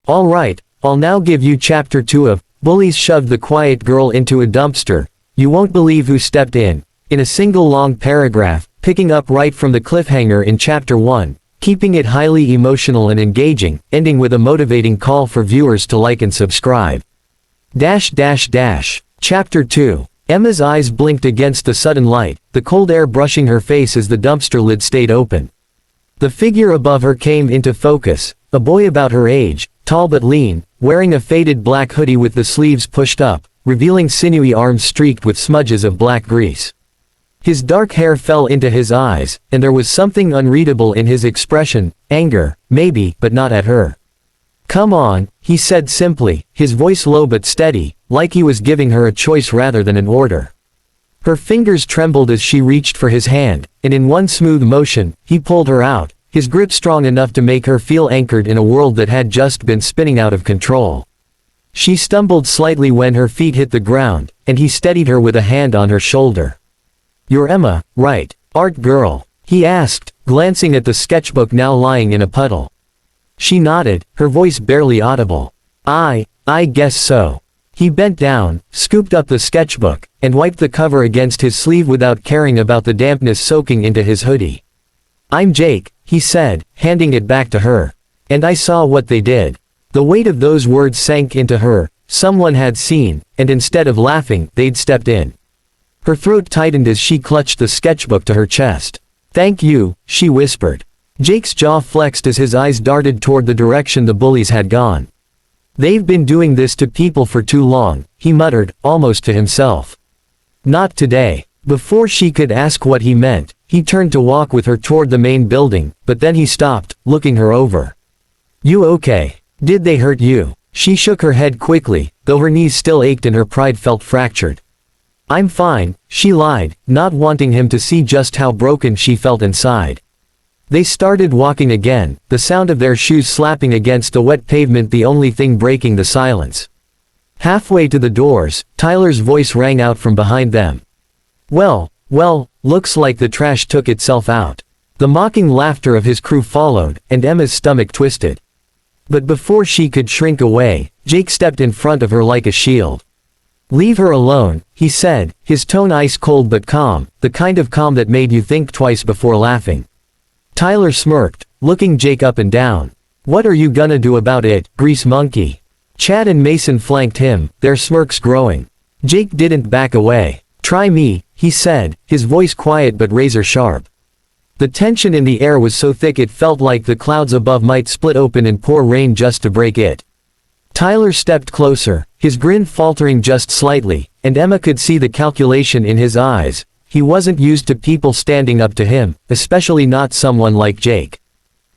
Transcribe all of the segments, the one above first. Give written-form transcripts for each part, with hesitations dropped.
Alright, I'll now give you chapter 2 of Bullies Shoved the Quiet Girl into a Dumpster. You won't believe who stepped in a single long paragraph, picking up right from the cliffhanger in chapter 1, keeping it highly emotional and engaging, ending with a motivating call for viewers to like and subscribe. Chapter 2. Emma's eyes blinked against the sudden light, the cold air brushing her face as the dumpster lid stayed open. The figure above her came into focus, a boy about her age, tall but lean, wearing a faded black hoodie with the sleeves pushed up, revealing sinewy arms streaked with smudges of black grease. His dark hair fell into his eyes, and there was something unreadable in his expression, anger, maybe, but not at her. "Come on," he said simply, his voice low but steady, like he was giving her a choice rather than an order. Her fingers trembled as she reached for his hand, and in one smooth motion, he pulled her out, his grip strong enough to make her feel anchored in a world that had just been spinning out of control. She stumbled slightly when her feet hit the ground, and he steadied her with a hand on her shoulder. "You're Emma, right, art girl?" he asked, glancing at the sketchbook now lying in a puddle. She nodded, her voice barely audible. I guess so." He bent down, scooped up the sketchbook, and wiped the cover against his sleeve without caring about the dampness soaking into his hoodie. "I'm Jake," he said, handing it back to her. "And I saw what they did." The weight of those words sank into her. Someone had seen, and instead of laughing, they'd stepped in. Her throat tightened as she clutched the sketchbook to her chest. "Thank you," she whispered. Jake's jaw flexed as his eyes darted toward the direction the bullies had gone. "They've been doing this to people for too long," he muttered, almost to himself. "Not today." Before she could ask what he meant, he turned to walk with her toward the main building, but then he stopped, looking her over. "You okay? Did they hurt you?" She shook her head quickly, though her knees still ached and her pride felt fractured. "I'm fine," she lied, not wanting him to see just how broken she felt inside. They started walking again, the sound of their shoes slapping against the wet pavement the only thing breaking the silence. Halfway to the doors, Tyler's voice rang out from behind them. Well, looks like the trash took itself out." The mocking laughter of his crew followed, and Emma's stomach twisted. But before she could shrink away, Jake stepped in front of her like a shield. "Leave her alone," he said, his tone ice cold but calm, the kind of calm that made you think twice before laughing. Tyler smirked, looking Jake up and down. "What are you gonna do about it, grease monkey?" Chad and Mason flanked him, their smirks growing. Jake didn't back away. "Try me," he said, his voice quiet but razor sharp. The tension in the air was so thick it felt like the clouds above might split open and pour rain just to break it. Tyler stepped closer, his grin faltering just slightly, and Emma could see the calculation in his eyes. He wasn't used to people standing up to him, especially not someone like Jake.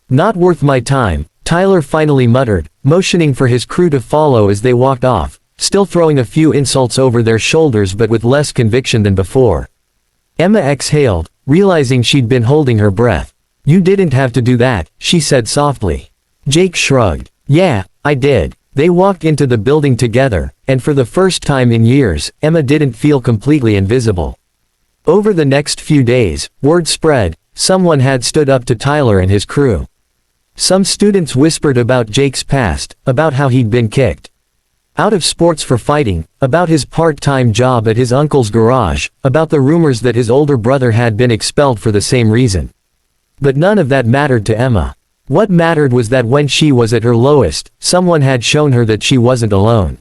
"Not worth my time," Tyler finally muttered, motioning for his crew to follow as they walked off, still throwing a few insults over their shoulders but with less conviction than before. Emma exhaled, realizing she'd been holding her breath. "You didn't have to do that," she said softly. Jake shrugged. "Yeah, I did." They walked into the building together, and for the first time in years, Emma didn't feel completely invisible. Over the next few days, word spread, someone had stood up to Tyler and his crew. Some students whispered about Jake's past, about how he'd been kicked out of sports for fighting, about his part-time job at his uncle's garage, about the rumors that his older brother had been expelled for the same reason. But none of that mattered to Emma. What mattered was that when she was at her lowest, someone had shown her that she wasn't alone.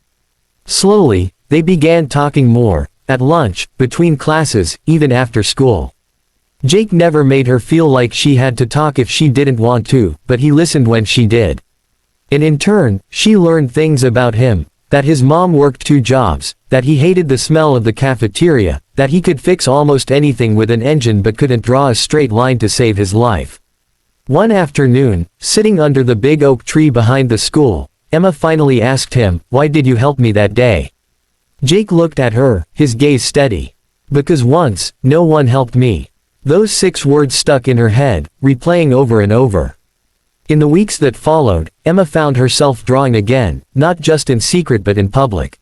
Slowly, they began talking more, at lunch, between classes, even after school. Jake never made her feel like she had to talk if she didn't want to, but he listened when she did. And in turn, she learned things about him, that his mom worked 2 jobs, that he hated the smell of the cafeteria, that he could fix almost anything with an engine but couldn't draw a straight line to save his life. One afternoon, sitting under the big oak tree behind the school, Emma finally asked him, "Why did you help me that day?" Jake looked at her, his gaze steady. "Because once, no one helped me." Those 6 words stuck in her head, replaying over and over. In the weeks that followed, Emma found herself drawing again, not just in secret but in public.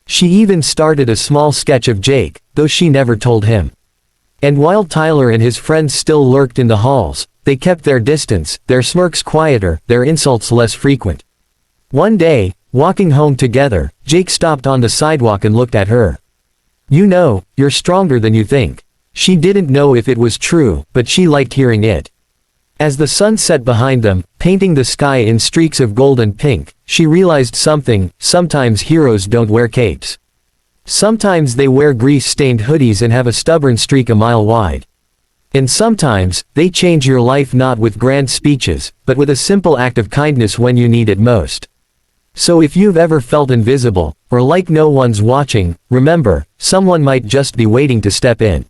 She even started a small sketch of Jake, though she never told him. And while Tyler and his friends still lurked in the halls, they kept their distance, their smirks quieter, their insults less frequent. One day, walking home together, Jake stopped on the sidewalk and looked at her. "You know, you're stronger than you think." She didn't know if it was true, but she liked hearing it. As the sun set behind them, painting the sky in streaks of gold and pink, she realized something: sometimes heroes don't wear capes. Sometimes they wear grease-stained hoodies and have a stubborn streak a mile wide. And sometimes, they change your life not with grand speeches, but with a simple act of kindness when you need it most. So if you've ever felt invisible, or like no one's watching, remember, someone might just be waiting to step in.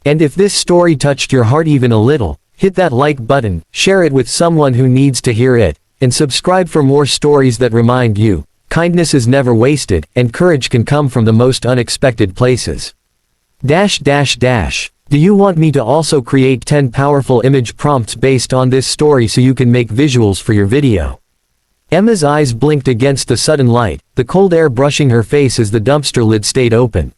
And if this story touched your heart even a little, hit that like button, share it with someone who needs to hear it, and subscribe for more stories that remind you, kindness is never wasted, and courage can come from the most unexpected places. Do you want me to also create 10 powerful image prompts based on this story so you can make visuals for your video? Emma's eyes blinked against the sudden light, the cold air brushing her face as the dumpster lid stayed open.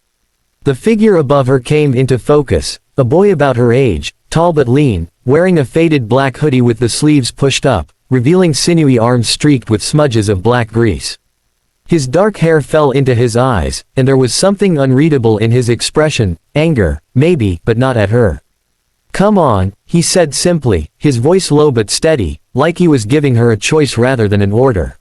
The figure above her came into focus, a boy about her age, tall but lean, wearing a faded black hoodie with the sleeves pushed up, revealing sinewy arms streaked with smudges of black grease. His dark hair fell into his eyes, and there was something unreadable in his expression: anger, maybe, but not at her. "Come on," he said simply, his voice low but steady, like he was giving her a choice rather than an order.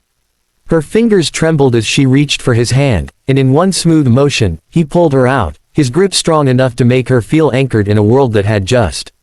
Her fingers trembled as she reached for his hand, and in one smooth motion, he pulled her out, his grip strong enough to make her feel anchored in a world that had just